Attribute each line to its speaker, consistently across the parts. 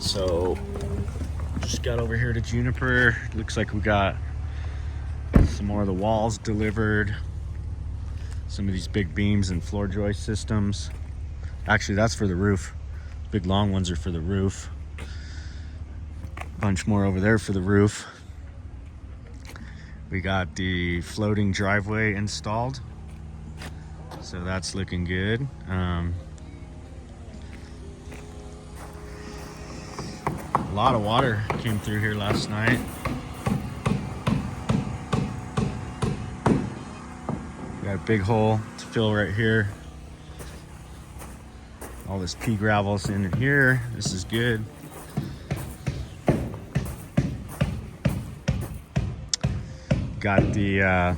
Speaker 1: So just got over here to Juniper. Looks like we got some more of the walls delivered. Some of these big beams and floor joist systems. Actually, that's for the roof. Big long ones are for the roof. Bunch more over there for the roof. We got the floating driveway installed, so that's looking good. A lot of water came through here last night. We got a big hole to fill right here. All this pea gravel's in here. This is good. Got the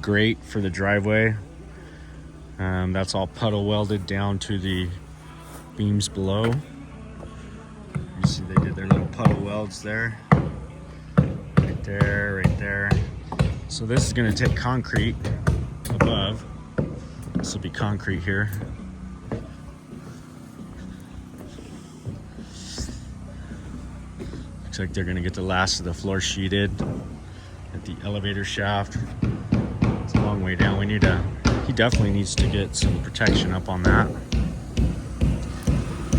Speaker 1: grate for the driveway. That's all puddle welded down to the beams below. You see they did their little puddle welds there. Right there, right there. So this is gonna take concrete above. This will be concrete here. Looks like they're gonna get the last of the floor sheeted at the elevator shaft. It's a long way down. He definitely needs to get some protection up on that.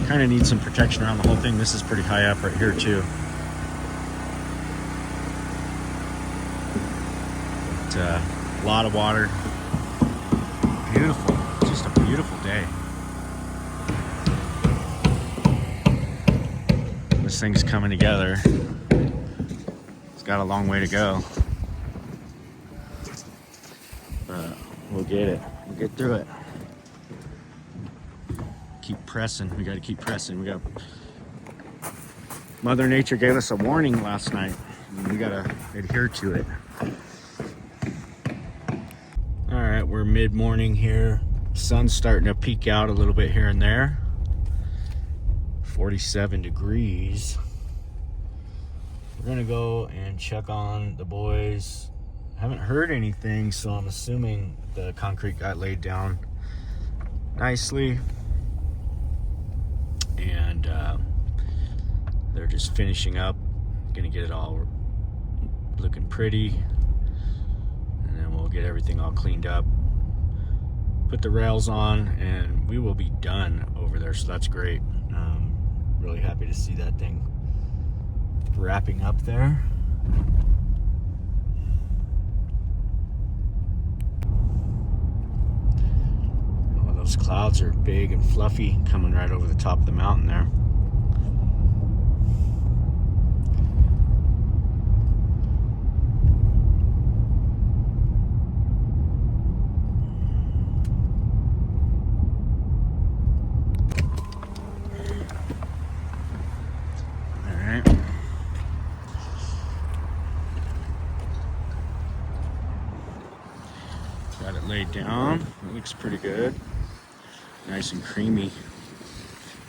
Speaker 1: Kind of needs some protection around the whole thing. This is pretty high up right here too. But, a lot of water. Beautiful, just a beautiful day. This thing's coming together. It's got a long way to go. But we'll get it. We'll get through it. Keep pressing. We got to keep pressing. Mother Nature gave us a warning last night, and we got to adhere to it. All right, we're mid-morning here. Sun's starting to peek out a little bit here and there. 47 degrees. We're gonna go and check on the boys. Haven't heard anything, so I'm assuming the concrete got laid down nicely. And they're just finishing up. Gonna get it all looking pretty. And then we'll get everything all cleaned up. Put the rails on, and we will be done over there, so that's great. Really happy to see that thing wrapping up there. Oh, those clouds are big and fluffy coming right over the top of the mountain there. Got it laid down. It looks pretty good. Nice and creamy.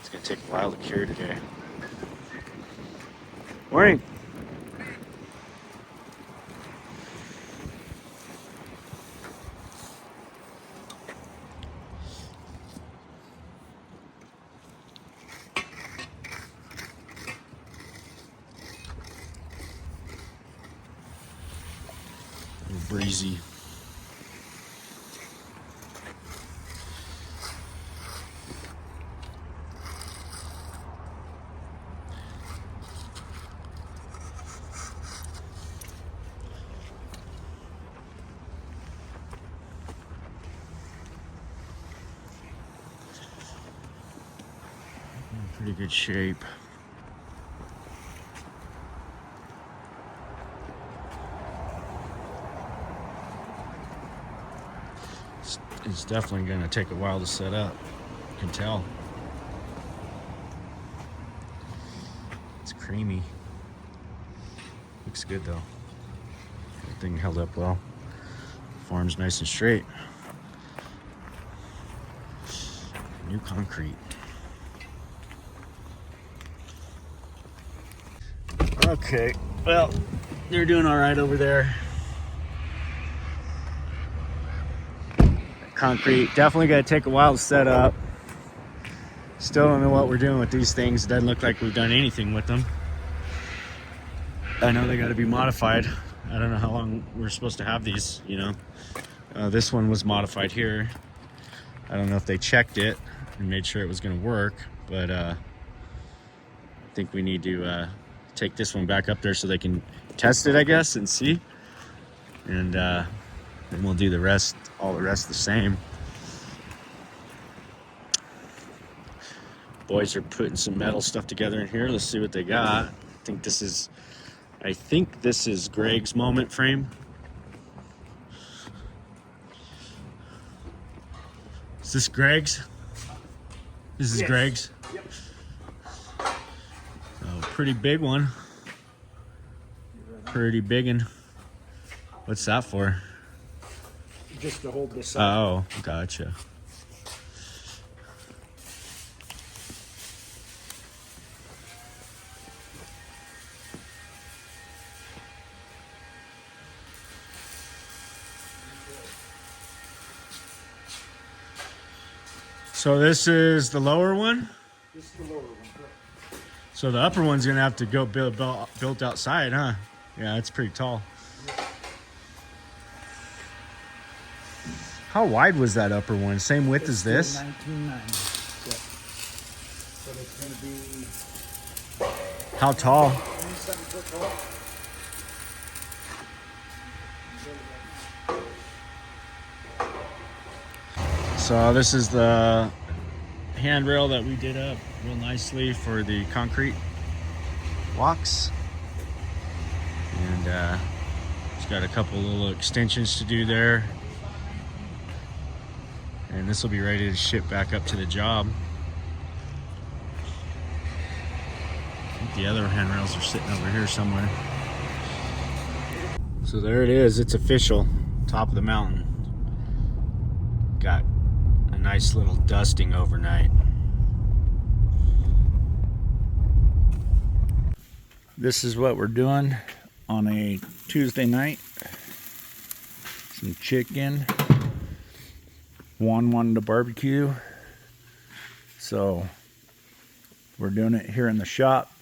Speaker 1: It's gonna take a while to cure today. Morning. A little breezy. Pretty good shape. It's definitely going to take a while to set up. You can tell. It's creamy. Looks good though. Everything held up well. Form's nice and straight. New concrete. Okay, well, they're doing all right over there. Concrete, definitely gonna take a while to set up. Still don't know what we're doing with these things. It doesn't look like we've done anything with them. I know they got to be modified. I don't know how long we're supposed to have these, you know. This one was modified here. I don't know if they checked it and made sure it was going to work, but I think we need to take this one back up there so they can test it, I guess, and see. And then we'll do the rest, all the rest the same. Boys are putting some metal stuff together in here. Let's see what they got. I think this is Greg's moment frame. Is this Greg's? This is yes. Greg's? Yep. So, pretty big one. Pretty big one. What's that for?
Speaker 2: Just to hold this up.
Speaker 1: Oh, gotcha. So this is the lower one?
Speaker 2: This is the lower one.
Speaker 1: So the upper one's gonna have to go built outside, huh? Yeah, it's pretty tall. How wide was that upper one? Same width as this?
Speaker 2: 19.9. Yeah. So it's gonna be.
Speaker 1: How tall?
Speaker 2: 27 foot tall.
Speaker 1: So this is the handrail that we did up real nicely for the concrete walks. And it's got a couple little extensions to do there. And this will be ready to ship back up to the job. I think the other handrails are sitting over here somewhere. So there it is, it's official, top of the mountain. Got a nice little dusting overnight.
Speaker 2: This is what we're doing on a Tuesday night. Some chicken. Juan wanted a barbecue, so we're doing it here in the shop.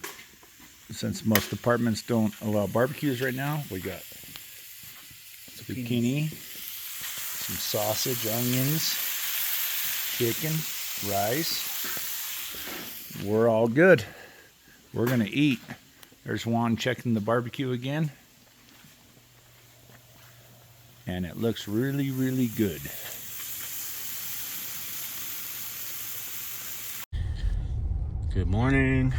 Speaker 2: Since most apartments don't allow barbecues right now, we got zucchini, some sausage, onions, chicken, rice. We're all good. We're gonna eat. There's Juan checking the barbecue again. And it looks really, really good.
Speaker 1: Good morning.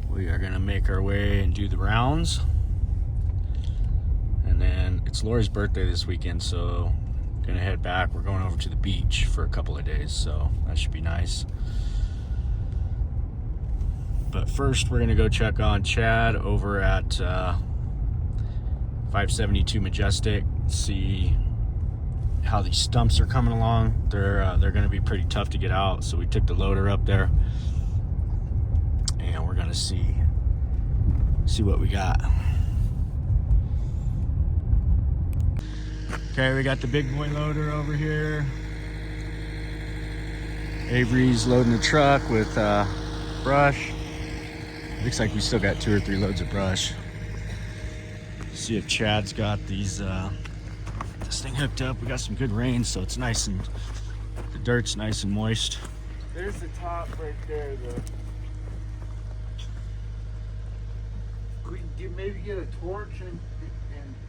Speaker 1: We are gonna make our way and do the rounds. And then it's Lori's birthday this weekend, so gonna head back. We're going over to the beach for a couple of days, so that should be nice. But first we're gonna go check on Chad over at 572 Majestic, see how these stumps are coming along. They're going to be pretty tough to get out, so we took the loader up there and we're going to see what we got. Okay, we got the big boy loader over here. Avery's loading the truck with brush. Looks like we still got 2 or 3 loads of brush. See if Chad's got these this thing hooked up. We got some good rain, so it's nice and the dirt's nice and moist.
Speaker 2: There's the top right there. Could you maybe get a torch and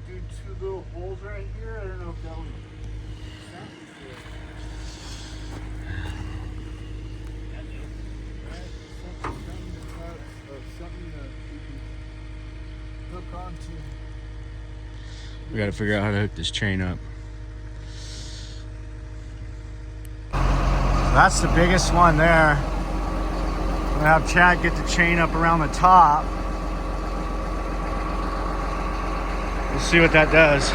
Speaker 2: do 2 little holes right here? I don't know if that would. Something that you can hook onto.
Speaker 1: We got to figure out how to hook this chain up. That's the biggest one there. I'm gonna have Chad get the chain up around the top. We'll see what that does.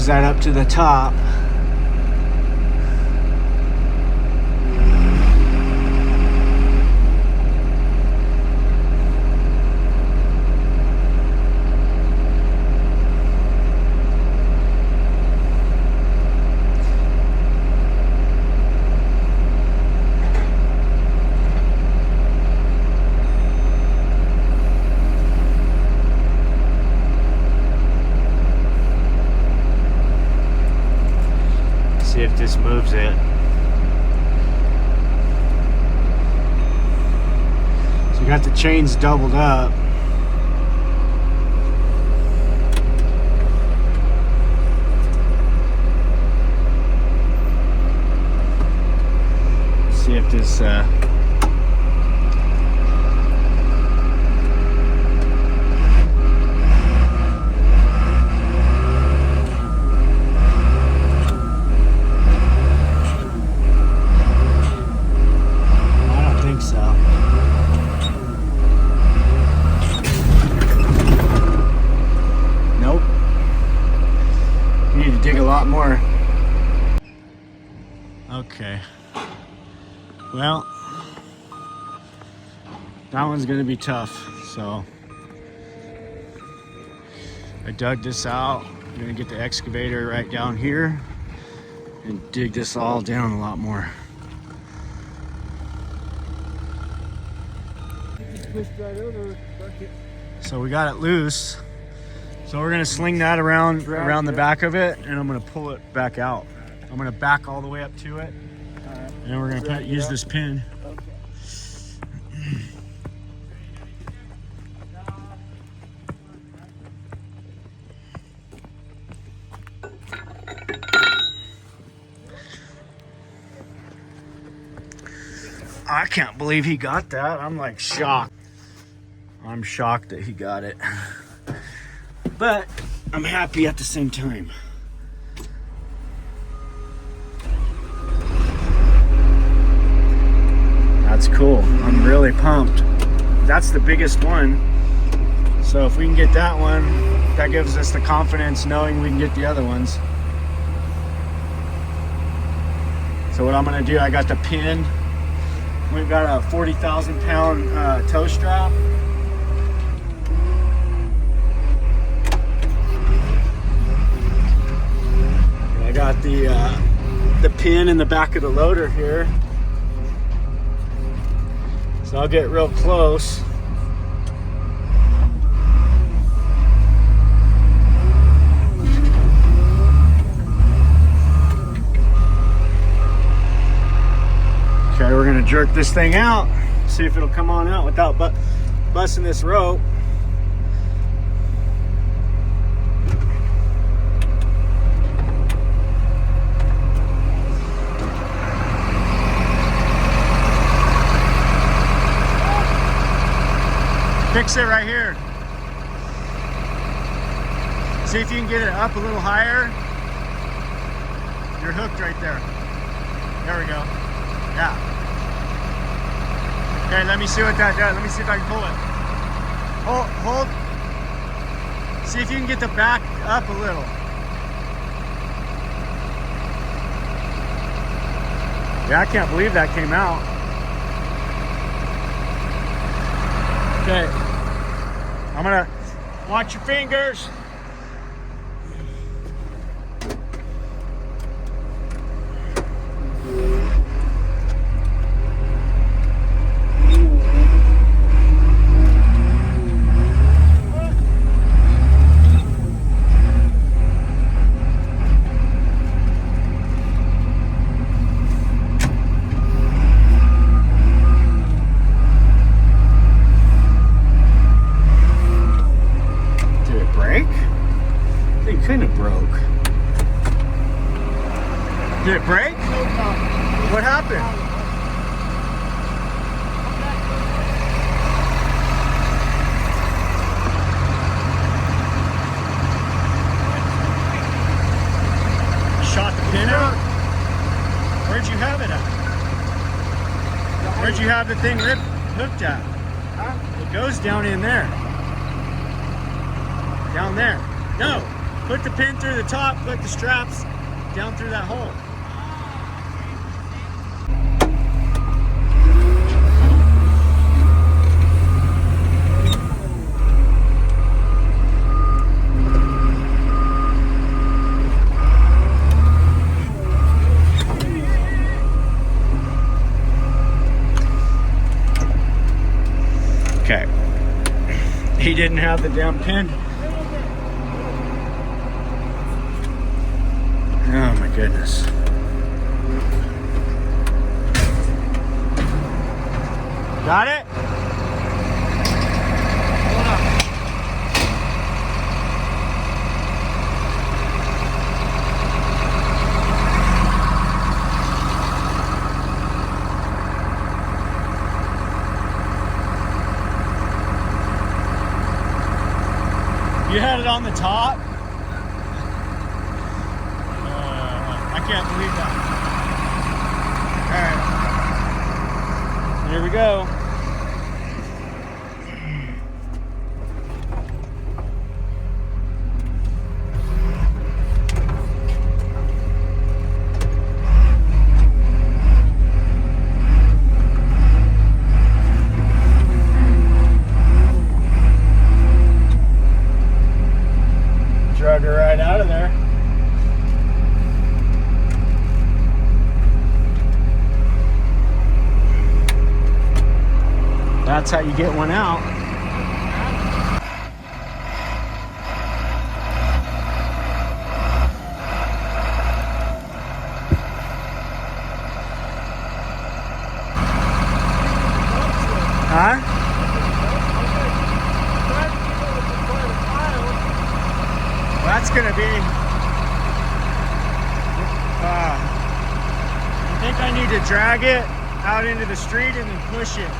Speaker 1: raise that up to the top. See if this moves it. So we got the chains doubled up. See if this dig a lot more. Okay. Well, that one's gonna be tough. So I dug this out. I'm gonna get the excavator right down here and dig this all down a lot more. So we got it loose. So we're gonna sling that around the back of it, and I'm gonna pull it back out. I'm gonna back all the way up to it, and then we're gonna use this pin. I can't believe he got that. I'm like shocked. I'm shocked that he got it. But I'm happy at the same time. That's cool. I'm really pumped. That's the biggest one. So if we can get that one, that gives us the confidence knowing we can get the other ones. So what I'm gonna do, I got the pin. We've got a 40,000 pound tow strap. I got the pin in the back of the loader here. So I'll get real close. Okay, we're gonna jerk this thing out, see if it'll come on out without busting this rope. Fix it right here. See if you can get it up a little higher. You're hooked right there. There we go. Yeah. Okay, let me see what that does. Let me see if I can pull it. Hold. See if you can get the back up a little. Yeah, I can't believe that came out. Okay, I'm gonna watch your fingers. Kind of broke. Did it break? What happened? Shot the pin out? Where'd you have it at? Where'd you have the thing hooked at? It goes down in there. Down there. No. Put the pin through the top, put the straps down through that hole. Okay. He didn't have the damn pin. Oh my goodness. Got it? Hold on. You had it on the top? I can't believe that. All right. Here we go. Drug her right out of there. That's how you get one out. Huh? That's gonna be. I think I need to drag it out into the street and then push it.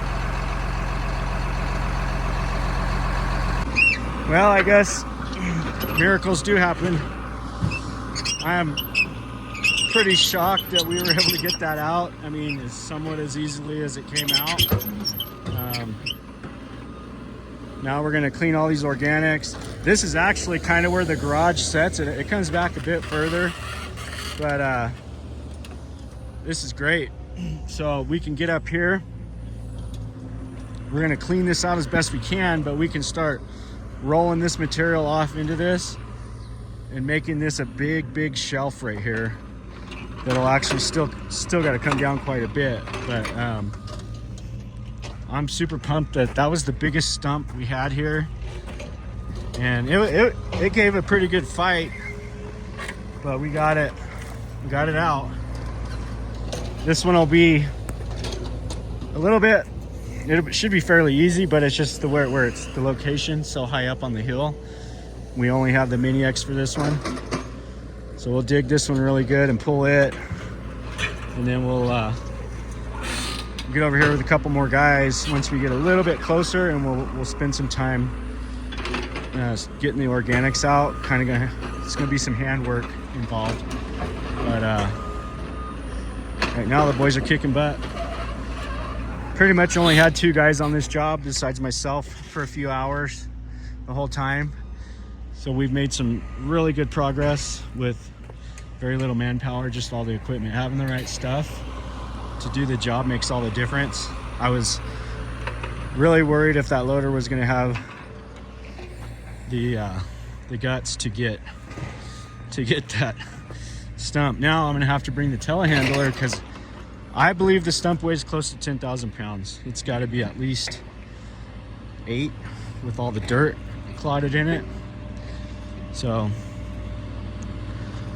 Speaker 1: Well, I guess miracles do happen. I am pretty shocked that we were able to get that out. I mean, as somewhat as easily as it came out. Now we're gonna clean all these organics. This is actually kind of where the garage sets. It comes back a bit further, but this is great. So we can get up here. We're gonna clean this out as best we can, but we can start rolling this material off into this and making this a big shelf right here that'll actually still got to come down quite a bit, but I'm super pumped that was the biggest stump we had here, and it gave a pretty good fight, but we got it out. This one will be a little bit, it should be fairly easy, but it's just where it's the location so high up on the hill. We only have the Mini X for this one, so we'll dig this one really good and pull it, and then we'll get over here with a couple more guys once we get a little bit closer, and we'll spend some time getting the organics out. It's gonna be some handwork involved, but right now the boys are kicking butt. Pretty much only had 2 guys on this job besides myself for a few hours the whole time. So we've made some really good progress with very little manpower, just all the equipment. Having the right stuff to do the job makes all the difference. I was really worried if that loader was gonna have the guts to get that stump. Now I'm gonna have to bring the telehandler because I believe the stump weighs close to 10,000 pounds. It's got to be at least 8 with all the dirt clotted in it. So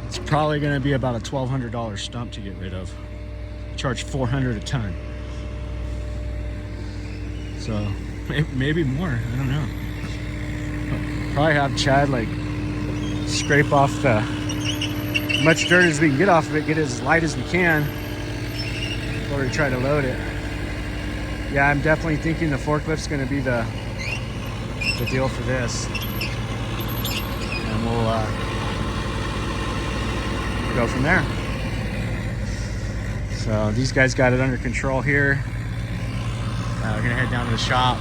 Speaker 1: it's probably going to be about a $1,200 stump to get rid of. Charge $400 a ton. So maybe more. I don't know. Probably have Chad like scrape off as much dirt as we can get off of it, get it as light as we can before we try to load it. Yeah, I'm definitely thinking the forklift's going to be the deal for this, and we'll go from there. So these guys got it under control here. We're gonna head down to the shop,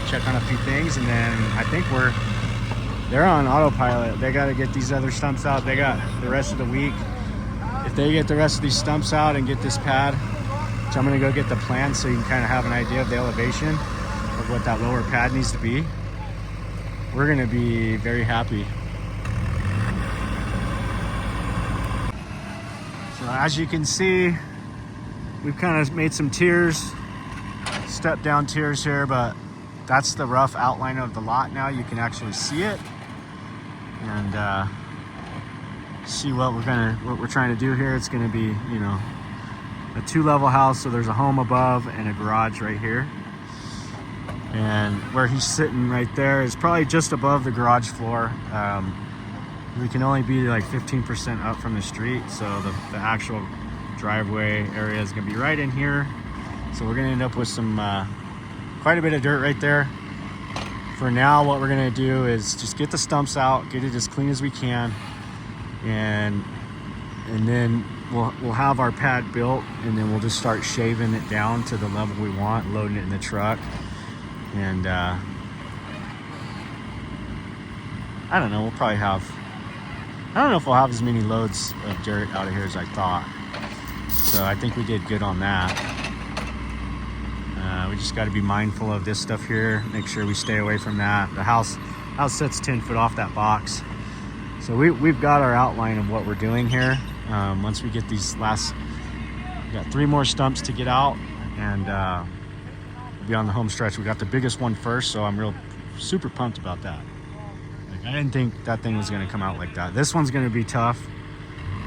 Speaker 1: check on a few things, and then I think we're they're on autopilot. They got to get these other stumps out. They got the rest of the week. If they get the rest of these stumps out and get this pad, so I'm gonna go get the plan so you can kind of have an idea of the elevation of what that lower pad needs to be. We're gonna be very happy. So as you can see, we've kind of made some tiers, step down tiers here, but that's the rough outline of the lot now. You can actually see it and see what we're trying to do here. It's gonna be, you know, a 2-level house, so there's a home above and a garage right here. And where he's sitting right there is probably just above the garage floor. We can only be like 15% up from the street, so the actual driveway area is gonna be right in here. So we're gonna end up with some quite a bit of dirt right there. For now, what we're gonna do is just get the stumps out, get it as clean as we can, and then we'll have our pad built, and then we'll just start shaving it down to the level we want, loading it in the truck. And I don't know, we'll probably have, I don't know if we'll have as many loads of dirt out of here as I thought. So I think we did good on that. We just got to be mindful of this stuff here, make sure we stay away from that. The house sits 10 foot off that box. So we've got our outline of what we're doing here. Once we get these we got 3 more stumps to get out, and we'll be on the home stretch. We got the biggest one first, so I'm super pumped about that. Like, I didn't think that thing was gonna come out like that. This one's gonna be tough,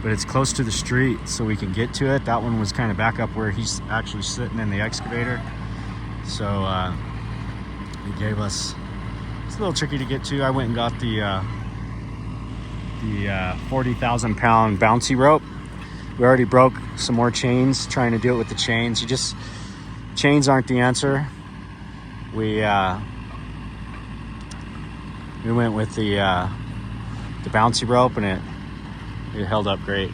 Speaker 1: but it's close to the street, so we can get to it. That one was kind of back up where he's actually sitting in the excavator. So he gave us, it's a little tricky to get to. I went and got the 40,000 pound bouncy rope. We already broke some more chains trying to do it with the chains. Chains aren't the answer. We went with the bouncy rope, and it held up great.